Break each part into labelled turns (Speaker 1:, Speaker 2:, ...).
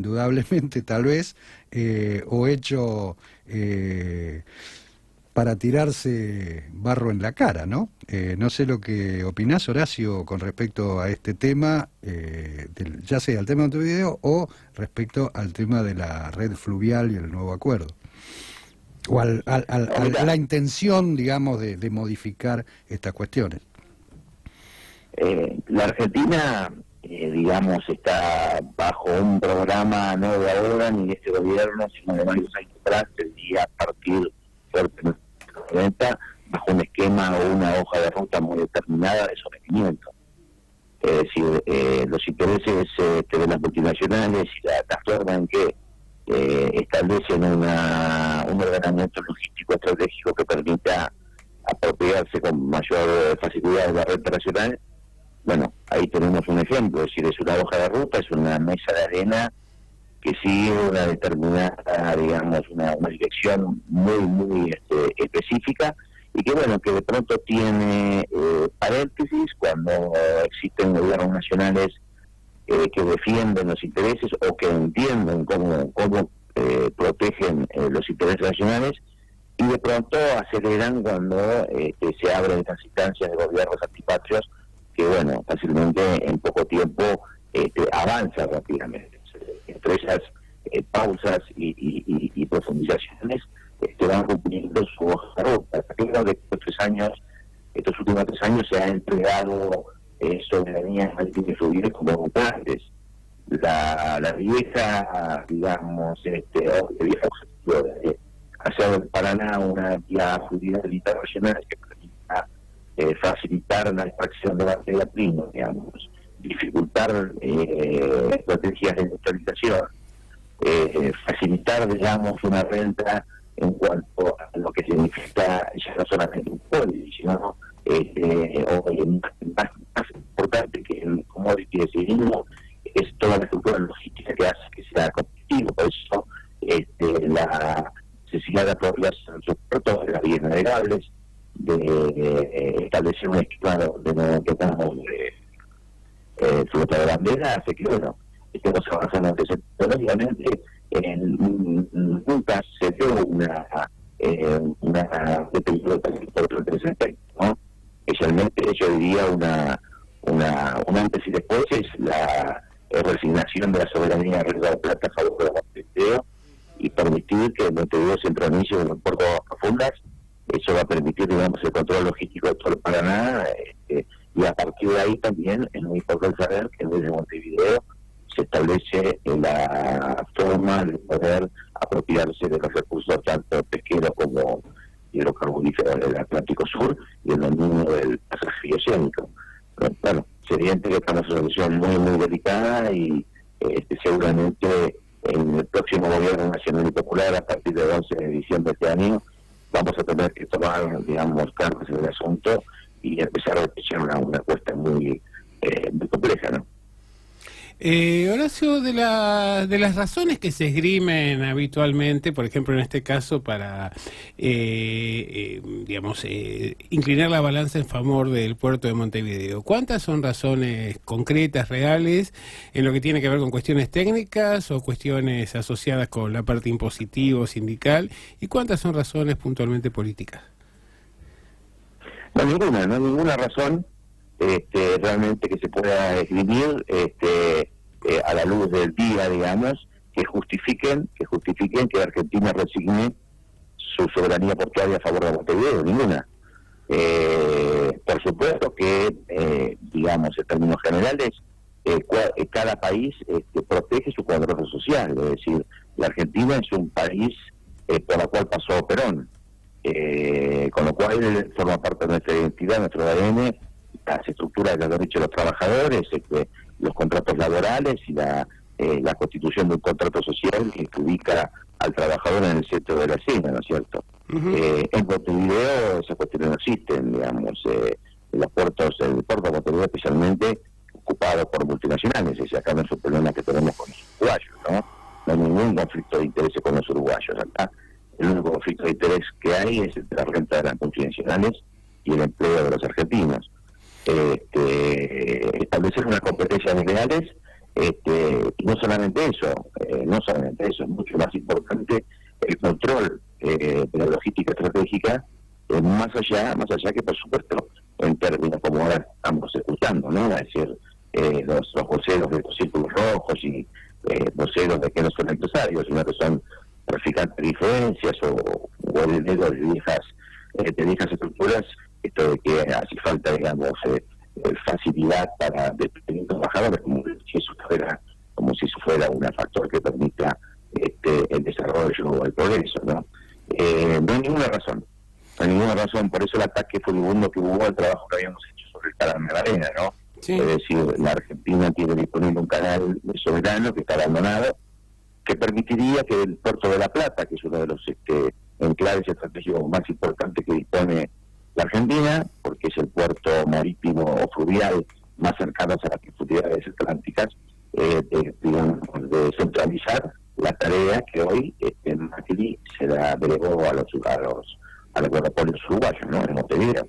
Speaker 1: indudablemente tal vez, o hecho para tirarse barro en la cara, ¿no? No sé lo que opinás, Horacio, con respecto a este tema, ya sea el tema de Montevideo o respecto al tema de la red fluvial y el nuevo acuerdo. O a la intención, digamos, de modificar estas cuestiones.
Speaker 2: La Argentina, digamos, está bajo un programa no de ahora ni de este gobierno, sino de varios años atrás, sería a partir fuertemente bajo un esquema o una hoja de ruta muy determinada de sometimiento. Es decir, los intereses de las multinacionales y la forma en que establecen un ordenamiento logístico estratégico que permita apropiarse con mayor facilidad de la red internacional. Bueno, ahí tenemos un ejemplo, es decir, es una hoja de ruta, es una mesa de arena que sigue una determinada, digamos, una dirección muy específica, y que bueno, que de pronto tiene paréntesis cuando existen gobiernos nacionales que defienden los intereses o que entienden cómo protegen los intereses nacionales, y de pronto aceleran cuando se abren estas instancias de gobiernos antipatrios que bueno, fácilmente en poco tiempo avanza rápidamente. Entre esas pausas y profundizaciones van cumpliendo su hoja de ruta. Creo que estos últimos 3 años se ha entregado soberanía marítima y fluvial como nunca antes. La vieja, digamos, vieja objetivo de hacer del Paraná una vía fluvial internacional que permita facilitar la extracción de materia prima, digamos, dificultar estrategias de industrialización, facilitar, digamos, una renta en cuanto a lo que significa ya no solamente un commodity, sino más importante que el commodity de sí mismo, es toda la estructura logística que hace que sea competitivo. Por eso la necesidad de apropiarse de los puertos, de las vías navegables, de establecer un esquema donde no tengamos flota de bandera, hace que bueno, estemos avanzando tecnológicamente. Nunca se dio una por ese aspecto, ¿no? Especialmente yo diría un antes y después es la resignación de la soberanía de Río de Plata a favor de Montevideo, y permitir que Montevideo se entronice en los puertos profundas. Eso va a permitir, digamos, el control logístico de todo el Paraná, y a partir de ahí también es muy importante saber que desde Montevideo se establece la forma de poder apropiarse de los recursos tanto pesqueros como hidrocarburíferos del Atlántico Sur y el dominio del pasaje oceánico. Bueno, se evidente que estamos en una situación muy delicada, y seguramente en el próximo gobierno nacional y popular, a partir del 11 de diciembre de este año, vamos a tener que tomar, digamos, cartas en el asunto y empezar a echar una cuesta muy compleja, ¿no?
Speaker 3: Horacio, de las razones que se esgrimen habitualmente, por ejemplo en este caso para, inclinar la balanza en favor del puerto de Montevideo, ¿cuántas son razones concretas, reales, en lo que tiene que ver con cuestiones técnicas o cuestiones asociadas con la parte impositiva o sindical, y cuántas son razones puntualmente políticas?
Speaker 2: No, ninguna razón realmente que se pueda escribir a la luz del día, digamos, que justifiquen que Argentina resigne su soberanía portuaria a favor de Montevideo. Ninguna. Por supuesto que, digamos, en términos generales, cada país protege su cuadro social. Es decir, la Argentina es un país por la cual pasó Perón, con lo cual forma parte de nuestra identidad, nuestro ADN, las estructuras de los derechos de los trabajadores, los contratos laborales y la constitución de un contrato social que ubica al trabajador en el centro de la escena, ¿no es cierto? En Montevideo esas cuestiones no existen, digamos, el puerto de Montevideo especialmente ocupado por multinacionales, y acá no es un problema que tenemos con los uruguayos, ¿no? No hay ningún conflicto de intereses con los uruguayos. Acá el único conflicto de interés que hay es entre la renta de las multinacionales y el empleo de los argentinos. Establecer unas competencias desleales Y no solamente eso, es mucho más importante el control de la logística estratégica, más allá que, por supuesto, en términos como ahora estamos escuchando, ¿no? Es decir, los voceros de estos círculos rojos y voceros de que no son empresarios, sino que son traficantes de diferencias o herederos de viejas estructuras, esto de que hace falta, digamos, facilidad para despedir trabajadores, como si eso fuera un factor que permita el desarrollo o el progreso, ¿no? No hay ninguna razón, por eso el ataque furibundo que hubo al trabajo que habíamos hecho sobre el canal Magdalena, ¿no? Sí. Es decir, la Argentina tiene disponible un canal soberano que está abandonado, que permitiría que el puerto de La Plata, que es uno de los enclaves estratégicos más importantes que dispone la Argentina, porque es el puerto marítimo o fluvial más cercano a las profundidades atlánticas, de centralizar la tarea que hoy Macri se la delegó a los monopolios uruguayos, ¿no? En Montevideo.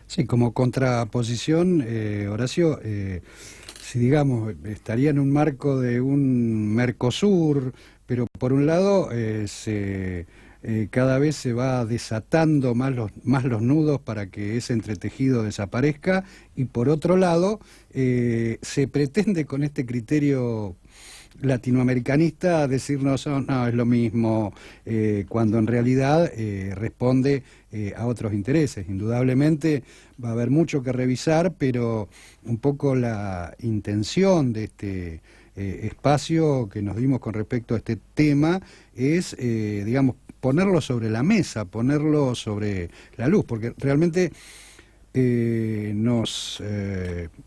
Speaker 1: Sí, como contraposición, Horacio, si digamos, estaría en un marco de un Mercosur, pero por un lado cada vez se va desatando más los nudos para que ese entretejido desaparezca, y por otro lado se pretende con este criterio latinoamericanista decirnos no es lo mismo, cuando en realidad responde a otros intereses. Indudablemente va a haber mucho que revisar, pero un poco la intención de este espacio que nos dimos con respecto a este tema es, digamos, ponerlo sobre la mesa, ponerlo sobre la luz, porque realmente nos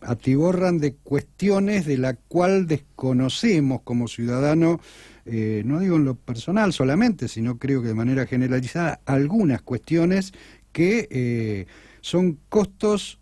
Speaker 1: atiborran de cuestiones de la cual desconocemos como ciudadano, no digo en lo personal solamente, sino creo que de manera generalizada, algunas cuestiones que son costos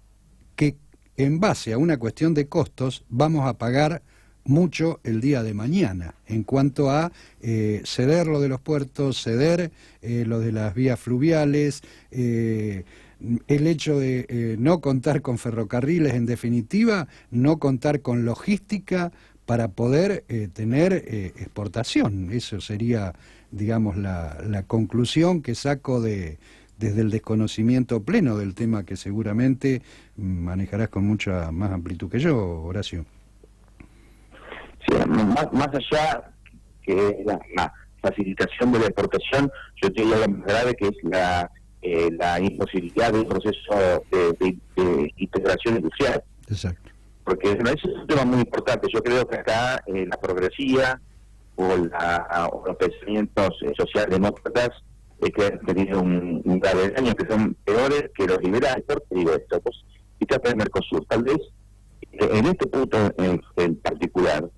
Speaker 1: que en base a una cuestión de costos vamos a pagar mucho el día de mañana, en cuanto a ceder lo de los puertos, ceder lo de las vías fluviales, el hecho de no contar con ferrocarriles, en definitiva, no contar con logística para poder tener exportación. Eso sería, digamos, la conclusión que saco desde el desconocimiento pleno del tema, que seguramente manejarás con mucha más amplitud que yo, Horacio.
Speaker 2: Sí, más allá que la facilitación de la exportación, yo te diría lo más grave, que es la imposibilidad del proceso de integración industrial.
Speaker 1: Exacto.
Speaker 2: Porque ese es un tema muy importante. Yo creo que acá la progresía o los pensamientos socialdemócratas que han tenido un grave daño, que son peores que los liberales. ¿Por qué digo esto? Pues, y trata de Mercosur. Tal vez en este punto en particular,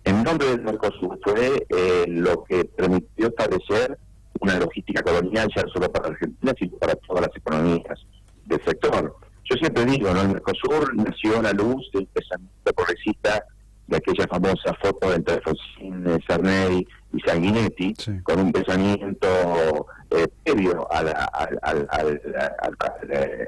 Speaker 2: en nombre del Mercosur fue lo que permitió establecer una logística colonial ya no solo para Argentina, sino para todas las economías del sector. Yo siempre digo, ¿no? El Mercosur nació a la luz del pensamiento progresista de aquella famosa foto entre Alfonsín Sarney y Sanguinetti, sí, con un pensamiento previo al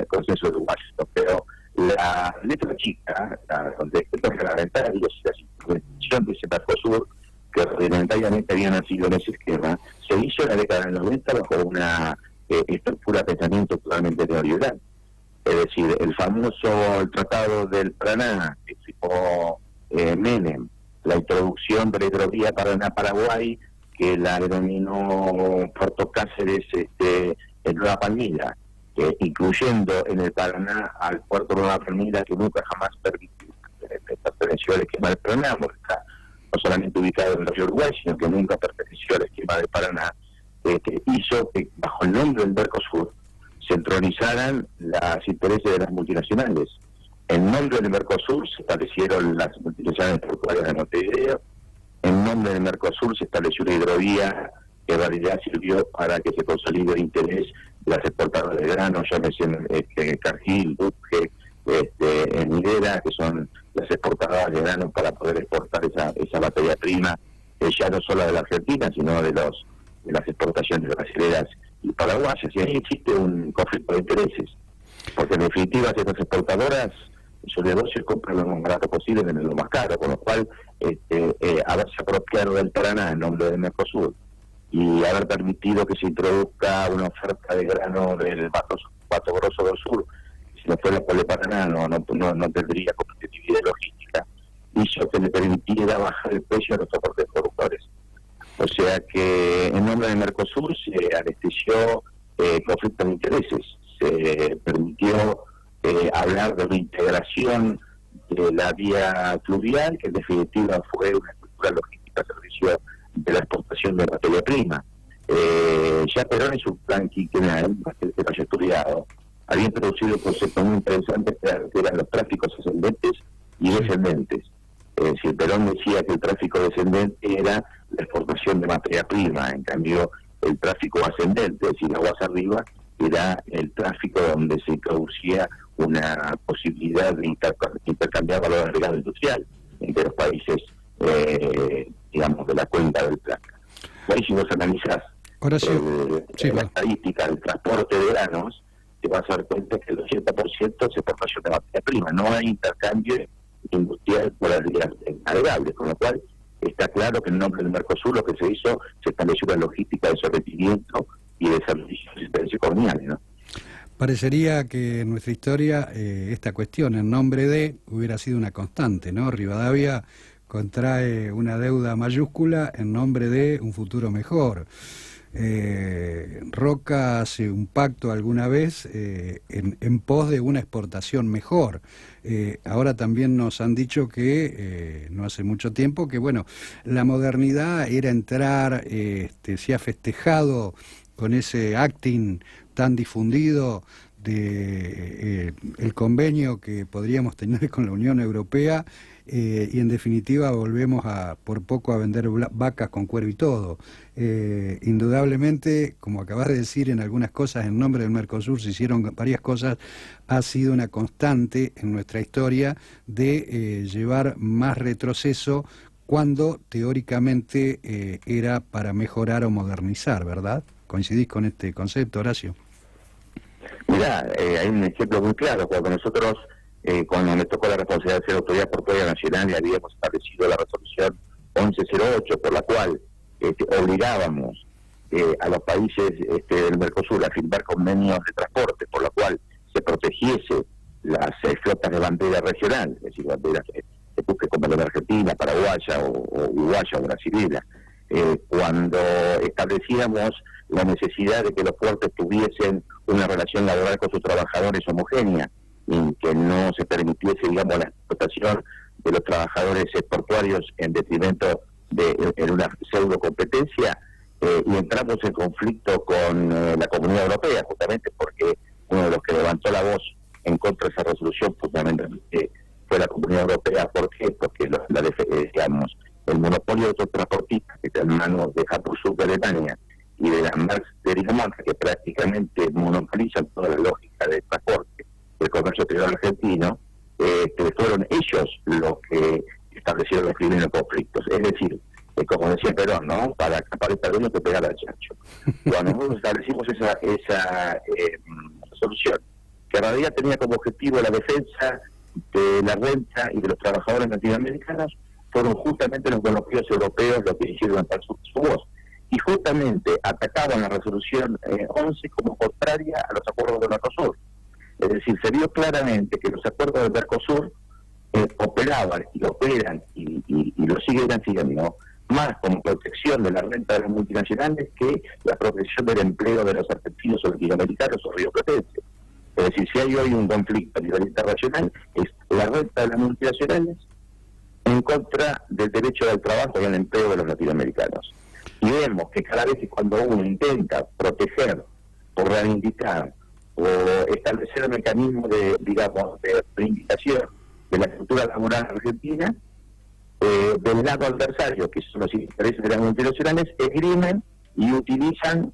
Speaker 2: consenso de Washington. Pero la letra chica, donde los reglamentarios y la institución de ese Mercosur, que reglamentariamente había nacido en ese esquema, se hizo en la década del 90 bajo una estructura de pensamiento totalmente neoliberal. Es decir, el Tratado del Paraná, que firmó Menem, la introducción de la hidrovía Paraná-Paraguay, que la denominó Puerto Cáceres en Nueva Palmira, incluyendo en el Paraná al puerto de Nueva Palmira, que nunca jamás perteneció al esquema del Paraná, porque está no solamente ubicado en el río Uruguay, sino que nunca perteneció al esquema del Paraná, hizo que bajo el nombre del Mercosur se entronizaran los intereses de las multinacionales. En nombre del Mercosur se establecieron las multinacionales portuarias de Montevideo. En nombre del Mercosur se estableció una hidrovía que en realidad sirvió para que se consolide el interés de las exportadoras de grano, llámese Cargill, Dupke, Minera, que son las exportadoras de grano, para poder exportar esa materia prima, ya no solo de la Argentina, sino de las exportaciones brasileñas y paraguayas. Y ahí existe un conflicto de intereses, porque en definitiva estas exportadoras, sus negocios compran lo más barato posible, venden lo más caro, con lo cual haberse apropiado del Paraná en nombre del Mercosur y haber permitido que se introduzca una oferta de grano del Mato Grosso del Sur, si no fuera por el Paraná no tendría competitividad logística, hizo que le permitiera bajar el precio a los transportes productores. O sea que en nombre del Mercosur se anestesió conflictos de intereses, se permitió hablar de la integración de la vía fluvial, que en definitiva fue una estructura logística al servicio de la exportación de materia prima. Ya Perón en su plan quinquenal, que haya estudiado, había introducido un concepto muy interesante que eran los tráficos ascendentes y descendentes. Es decir, Perón decía que el tráfico descendente era la exportación de materia prima, en cambio el tráfico ascendente, es decir, aguas arriba, era el tráfico donde se introducía una posibilidad de intercambiar valor agregado industrial entre los países, digamos, de la cuenca del Plata. Hoy si vos analizás la estadística del transporte de granos, te vas a dar cuenta que el 80% es exportación de materia prima, no hay intercambio industrial por las vías navegables, con lo cual está claro que en nombre del Mercosur lo que se hizo, se estableció una logística de sometimiento y de servicios y servicios coloniales, ¿no?
Speaker 1: Parecería que en nuestra historia esta cuestión en nombre de hubiera sido una constante, ¿no? Rivadavia contrae una deuda mayúscula en nombre de un futuro mejor. Roca hace un pacto alguna vez en pos de una exportación mejor. Ahora también nos han dicho que, no hace mucho tiempo, que bueno, la modernidad era entrar, se ha festejado con ese acting tan difundido de el convenio que podríamos tener con la Unión Europea, y en definitiva volvemos por poco a vender vacas con cuero y todo. Indudablemente, como acabas de decir, en algunas cosas en nombre del Mercosur se hicieron varias cosas, ha sido una constante en nuestra historia de llevar más retroceso cuando teóricamente era para mejorar o modernizar, ¿verdad? ¿Coincidís con este concepto, Horacio?
Speaker 2: Mira, hay un ejemplo muy claro. Cuando nosotros, cuando me tocó la responsabilidad de ser autoridad portuaria nacional, y habíamos establecido la resolución 1108, por la cual obligábamos a los países del Mercosur a firmar convenios de transporte, por la cual se protegiese las flotas de bandera regional, es decir, banderas que busque como la de Argentina, paraguaya o uruguaya o brasilera. Cuando establecíamos la necesidad de que los puertos tuviesen una relación laboral con sus trabajadores homogénea y que no se permitiese, digamos, la explotación de los trabajadores portuarios en detrimento en una pseudo competencia, y entramos en conflicto con la Comunidad Europea, justamente porque uno de los que levantó la voz en contra de esa resolución fundamentalmente fue la Comunidad Europea. ¿Por qué? Porque digamos, el monopolio de estos transportistas que está en manos de Hapag-Lloyd de Alemania y de la Maersk de Dinamarca, que prácticamente monopolizan toda la lógica del transporte del comercio exterior argentino, fueron ellos los que establecieron los primeros conflictos. Es decir, como decía Perón, ¿no? Para escapar el terreno te pegar al chancho. Cuando nosotros establecimos esa resolución, que en realidad tenía como objetivo la defensa de la renta y de los trabajadores latinoamericanos, fueron justamente los monopolios europeos los que hicieron levantar su voz. Y justamente atacaban la resolución 11 como contraria a los acuerdos del Mercosur. Es decir, se vio claramente que los acuerdos del Mercosur operaban y operan y lo siguen haciendo más como protección de la renta de las multinacionales que la protección del empleo de los argentinos o latinoamericanos o rioplatenses. Es decir, si hay hoy un conflicto a nivel internacional, es la renta de las multinacionales en contra del derecho al trabajo y al empleo de los latinoamericanos. Y vemos que cada vez que cuando uno intenta proteger o reivindicar o establecer un mecanismo de, digamos, de reivindicación de la estructura laboral argentina, del lado adversario, que son los intereses de las multinacionales, esgrimen y utilizan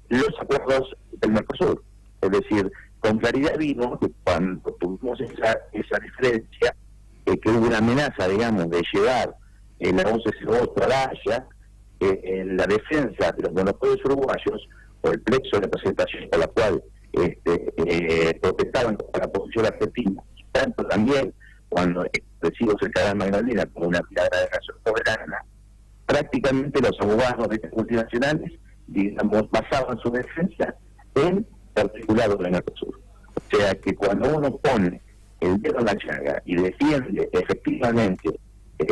Speaker 2: los acuerdos del Mercosur. Es decir, con claridad vimos que cuando tuvimos esa diferencia, que hubo una amenaza, digamos, de llevar la 1108 a la Haya, en la defensa de los monopolios uruguayos, o el plexo de representación por la cual protestaban contra la posición argentina, tanto también cuando recibo cerca de Magdalena como una piedra de razón soberana, prácticamente los abogados de estas multinacionales, digamos, basaban su defensa en articulados del Mercosur. O sea que cuando uno pone el dedo en la llaga y defiende efectivamente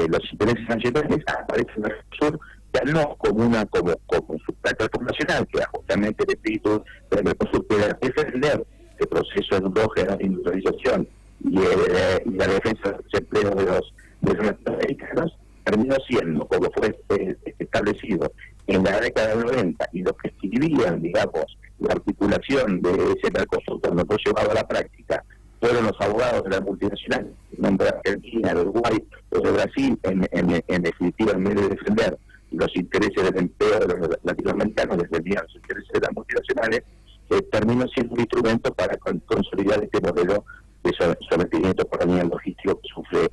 Speaker 2: los intereses nacionales, aparece el Mercosur ya no como su plataforma nacional, que era justamente el espíritu del Mercosur, que era defender el proceso endógeno de industrialización y la defensa del empleo de los norteamericanos, terminó siendo, como fue establecido en la década del 90, y los que escribían, digamos, la articulación de ese Mercosur cuando fue llevado a la práctica fueron los abogados de la multinacional, en nombre de Argentina, de Uruguay o de Brasil, en definitiva, en vez de defender los intereses del empleo de los latinoamericanos, defendían los intereses de las multinacionales, terminó siendo un instrumento para consolidar este modelo de sometimiento colonial logístico que sufre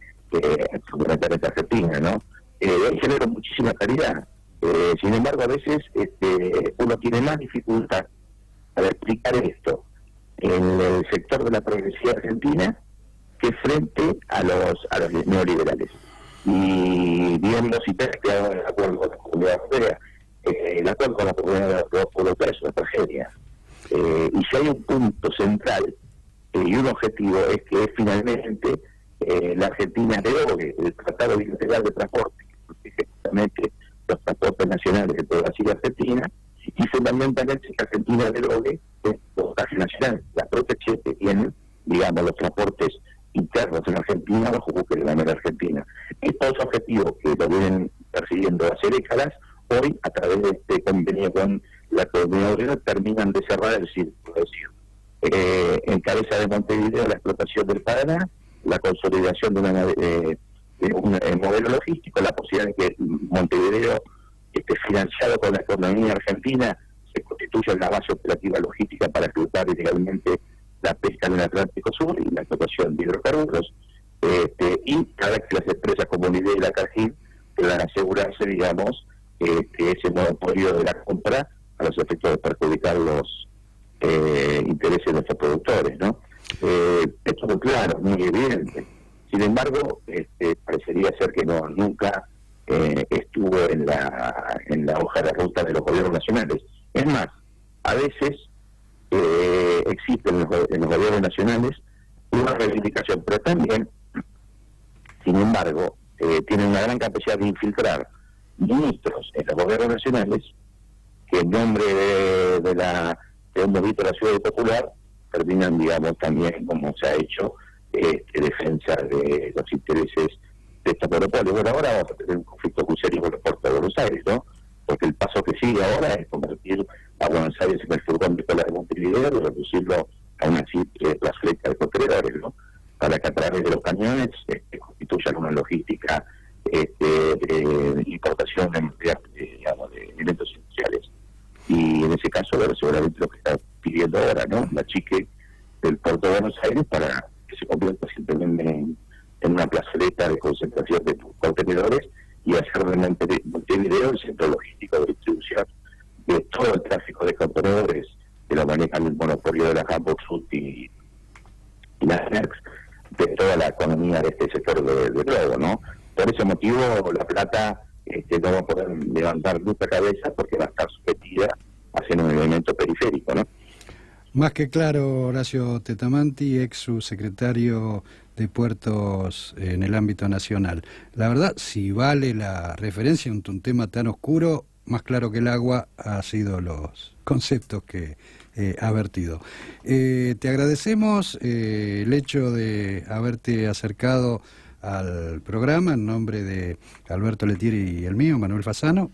Speaker 2: fundamentalmente Argentina, ¿no? Genera muchísima claridad. Sin embargo, a veces uno tiene más dificultad para explicar esto en el sector de la progresía argentina que frente a los neoliberales. Y digamos, si te que el acuerdo con la Comunidad Europea, el acuerdo con la Comunidad Europea es una tragedia. Y si hay un punto central y un objetivo es que finalmente la Argentina derogue el Tratado Bilateral de Transporte, que protege justamente los transportes nacionales entre Brasil y Argentina, y fundamentalmente que Argentina derogue el pilotaje nacional, la protección que tienen, digamos, los transportes internos en Argentina bajo buques de la Mar Argentina. Estos objetivos que lo vienen persiguiendo hace décadas, hoy, a través de este convenio con la Comunidad Europea, terminan de cerrar el círculo. Es decir, en cabeza de Montevideo la explotación del Paraná, la consolidación de un modelo logístico, la posibilidad de que Montevideo esté financiado con la economía argentina, se constituya una base operativa logística para explotar ilegalmente la pesca en el Atlántico Sur y la explotación de hidrocarburos, y cada vez que las empresas como Lidl y la Cargill puedan asegurarse, digamos, ese monopolio de la compra a los efectos de perjudicar los intereses de nuestros productores, ¿no? Esto es muy claro, muy evidente. Sin embargo, parecería ser que nunca estuvo en la hoja de ruta de los gobiernos nacionales. Es más, a veces existen en los gobiernos nacionales una reivindicación, pero también, sin embargo, tienen una gran capacidad de infiltrar ministros en los gobiernos nacionales que en nombre de un movimiento de la ciudad popular terminan, digamos, también, como se ha hecho, defensa de los intereses de estos monopolios. Bueno, ahora vamos a tener un conflicto muy serio con los puertos de Buenos Aires, ¿no? Porque el paso que sigue ahora es convertir a Buenos Aires en el furgón de cola de Montevideo y reducirlo a una simple plazoleta de contenedores, ¿no? Para que a través de los camiones constituyan una logística de importación digamos, de elementos industriales. Y en ese caso, bueno, seguramente lo que está pidiendo ahora, ¿no? La chique del puerto de Buenos Aires para que se convierta simplemente en una plazoleta de concentración de contenedores y hacer de Montevideo el centro logístico de distribución de todo el tráfico de contenedores que lo manejan el monopolio de la Hamburg Sud y la Merckx, de toda la economía de este sector de globo, ¿no? Por ese motivo, La Plata no va a poder levantar nunca cabeza porque va a estar sometida a ser un elemento periférico, ¿no?
Speaker 1: Más que claro, Horacio Tetamanti, ex subsecretario de Puertos en el ámbito nacional. La verdad, si vale la referencia en un tema tan oscuro, más claro que el agua ha sido los conceptos que ha vertido. Te agradecemos el hecho de haberte acercado al programa en nombre de Alberto Letieri y el mío, Manuel Fasano.